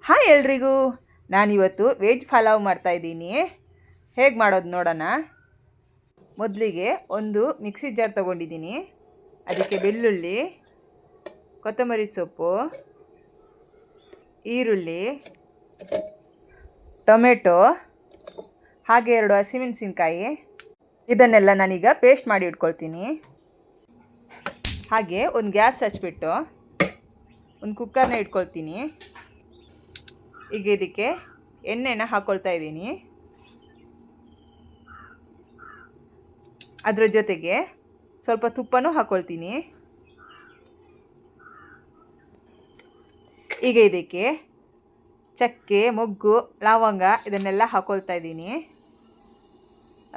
Hi ಎಲ್ರಿಗೂ, ನಾನಿವತ್ತು veg pulao ಮಾಡ್ತಾಯಿದ್ದೀನಿ. ಹೇಗೆ ಮಾಡೋದು ನೋಡೋಣ. ಮೊದಲಿಗೆ ಒಂದು ಮಿಕ್ಸಿ ಜಾರ್ ತೊಗೊಂಡಿದ್ದೀನಿ. ಅದಕ್ಕೆ ಬೆಳ್ಳುಳ್ಳಿ, ಕೊತ್ತಂಬರಿ ಸೊಪ್ಪು, ಈರುಳ್ಳಿ, ಟೊಮೆಟೊ, ಹಾಗೆ 2 ಹಸಿಮೆಣಸಿನ್ಕಾಯಿ, ಇದನ್ನೆಲ್ಲ ನಾನೀಗ ಪೇಸ್ಟ್ ಮಾಡಿ ಇಟ್ಕೊಳ್ತೀನಿ. ಹಾಗೆ ಒಂದು ಗ್ಯಾಸ್ ಹಚ್ಬಿಟ್ಟು ಒಂದು ಕುಕ್ಕರ್ನ ಇಟ್ಕೊಳ್ತೀನಿ. ಈಗ ಇದಕ್ಕೆ ಎಣ್ಣೆನ ಹಾಕ್ಕೊಳ್ತಾ ಇದ್ದೀನಿ. ಅದರ ಜೊತೆಗೆ ಸ್ವಲ್ಪ ತುಪ್ಪನೂ ಹಾಕ್ಕೊಳ್ತೀನಿ. ಈಗ ಇದಕ್ಕೆ ಚಕ್ಕೆ, ಮೊಗ್ಗು, ಲವಂಗ ಇದನ್ನೆಲ್ಲ ಹಾಕ್ಕೊಳ್ತಾ ಇದ್ದೀನಿ.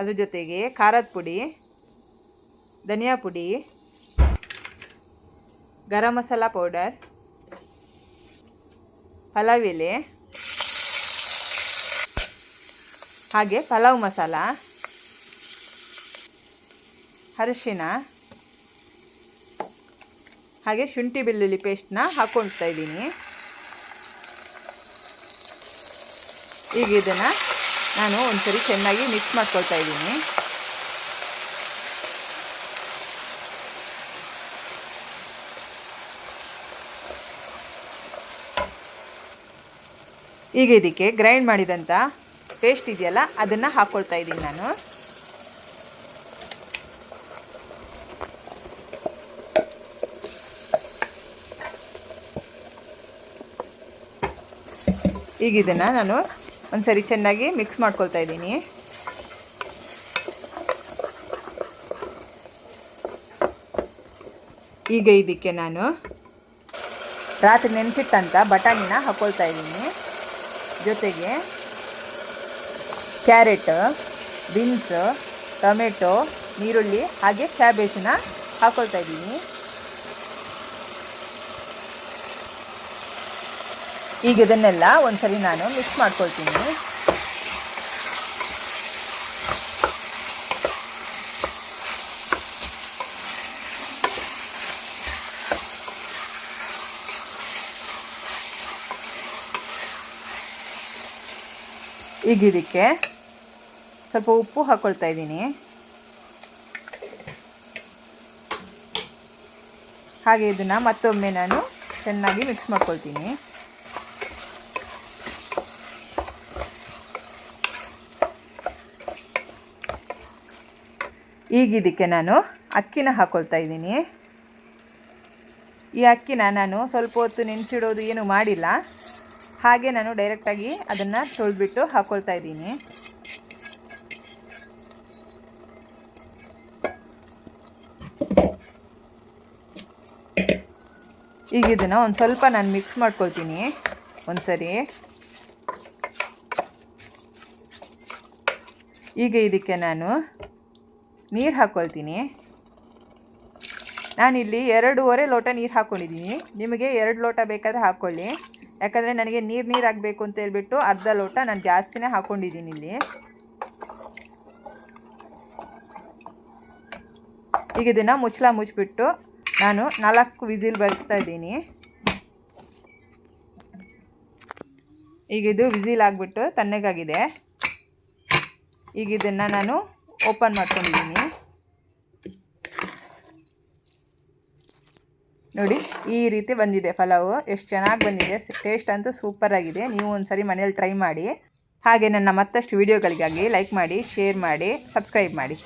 ಅದ್ರ ಜೊತೆಗೆ ಖಾರದ ಪುಡಿ, ಧನಿಯಾ ಪುಡಿ, ಗರಂ ಮಸಾಲ ಪೌಡರ್, ಪಲಾವ್ ಎಲೆ, ಹಾಗೆ ಪಲಾವ್ ಮಸಾಲ, ಅರಿಶಿನ, ಹಾಗೆ ಶುಂಠಿ ಬೆಳ್ಳುಳ್ಳಿ ಪೇಸ್ಟ್ನ ಹಾಕ್ಕೊಳ್ತಾ ಇದ್ದೀನಿ. ಈಗ ಇದನ್ನು ನಾನು ಒಂದ್ಸರಿ ಚೆನ್ನಾಗಿ ಮಿಕ್ಸ್ ಮಾಡ್ಕೊಳ್ತಾ ಇದ್ದೀನಿ. ಈಗ ಇದಕ್ಕೆ ಗ್ರೈಂಡ್ ಮಾಡಿದಂಥ ಪೇಸ್ಟ್ ಇದೆಯಲ್ಲ ಅದನ್ನು ಹಾಕ್ಕೊಳ್ತಾ ಇದ್ದೀನಿ ನಾನು. ಈಗ ಇದನ್ನು ನಾನು ಒಂದ್ಸರಿ ಚೆನ್ನಾಗಿ ಮಿಕ್ಸ್ ಮಾಡ್ಕೊಳ್ತಾ ಇದ್ದೀನಿ. ಈಗ ಇದಕ್ಕೆ ನಾನು ರಾತ್ರಿ ನೆನೆಸಿಟ್ಟಂಥ ಬಟಾಣಿನ ಹಾಕ್ಕೊಳ್ತಾ ಇದ್ದೀನಿ. ಜೊತೆಗೆ ಕ್ಯಾರೆಟ್, ಬೀನ್ಸ್, ಟೊಮೆಟೊ, ನೀರುಳ್ಳಿ ಹಾಗೆ ಕ್ಯಾಬೇಜನ್ನ ಹಾಕ್ಕೊಳ್ತಾ ಇದ್ದೀನಿ. ಈಗ ಇದನ್ನೆಲ್ಲ ಒಂದ್ಸರಿ ನಾನು ಮಿಕ್ಸ್ ಮಾಡ್ಕೊಳ್ತೀನಿ. ಈಗ ಇದಕ್ಕೆ ಸ್ವಲ್ಪ ಉಪ್ಪು ಹಾಕ್ಕೊಳ್ತಾ ಇದ್ದೀನಿ. ಹಾಗೆ ಇದನ್ನು ಮತ್ತೊಮ್ಮೆ ನಾನು ಚೆನ್ನಾಗಿ ಮಿಕ್ಸ್ ಮಾಡ್ಕೊಳ್ತೀನಿ. ಈಗ ಇದಕ್ಕೆ ನಾನು ಅಕ್ಕಿನ ಹಾಕ್ಕೊಳ್ತಾ ಇದ್ದೀನಿ. ಈ ಅಕ್ಕಿನ ನಾನು ಸ್ವಲ್ಪ ಹೊತ್ತು ನೆನೆಸಿಡೋದು ಏನು ಮಾಡಿಲ್ಲ, ಹಾಗೆ ನಾನು ಡೈರೆಕ್ಟಾಗಿ ಅದನ್ನು ತೊಳೆದ್ಬಿಟ್ಟು ಹಾಕ್ಕೊಳ್ತಾ ಇದ್ದೀನಿ. ಈಗ ಇದನ್ನು ಒಂದು ಸ್ವಲ್ಪ ನಾನು ಮಿಕ್ಸ್ ಮಾಡ್ಕೊಳ್ತೀನಿ ಒಂದ್ಸರಿ. ಈಗ ಇದಕ್ಕೆ ನಾನು ನೀರು ಹಾಕ್ಕೊಳ್ತೀನಿ. ನಾನಿಲ್ಲಿ 2.5 ಲೋಟ ನೀರು ಹಾಕ್ಕೊಂಡಿದ್ದೀನಿ. ನಿಮಗೆ 2 ಲೋಟ ಬೇಕಾದರೆ ಹಾಕ್ಕೊಳ್ಳಿ. ಯಾಕಂದರೆ ನನಗೆ ನೀರು ಆಗಬೇಕು ಅಂತ ಹೇಳ್ಬಿಟ್ಟು ಅರ್ಧ ಲೋಟ ನಾನು ಜಾಸ್ತಿನೇ ಹಾಕ್ಕೊಂಡಿದ್ದೀನಿ ಇಲ್ಲಿ. ಈಗ ಇದನ್ನು ಮುಚ್ಚಿಬಿಟ್ಟು ನಾನು 4 ವಿಸಿಲ್ ಬರಿಸ್ತಾ ಇದ್ದೀನಿ. ಈಗ ಇದು ವಿಸಿಲ್ ಆಗಿಬಿಟ್ಟು ತಣ್ಣಗಾಗಿದೆ. ಈಗ ಇದನ್ನು ನಾನು ಓಪನ್ ಮಾಡ್ಕೊಂಡಿದ್ದೀನಿ. ನೋಡಿ, ಈ ರೀತಿ ಬಂದಿದೆ ಪಲಾವು. ಎಷ್ಟು ಚೆನ್ನಾಗಿ ಬಂದಿದೆ. ಟೇಸ್ಟ್ ಅಂತೂ ಸೂಪರಾಗಿದೆ. ನೀವು ಒಂದ್ಸರಿ ಮನೇಲಿ ಟ್ರೈ ಮಾಡಿ. ಹಾಗೆ ನನ್ನ ಮತ್ತಷ್ಟು ವೀಡಿಯೋಗಳಿಗಾಗಿ ಲೈಕ್ ಮಾಡಿ, ಶೇರ್ ಮಾಡಿ, ಸಬ್ಸ್ಕ್ರೈಬ್ ಮಾಡಿ.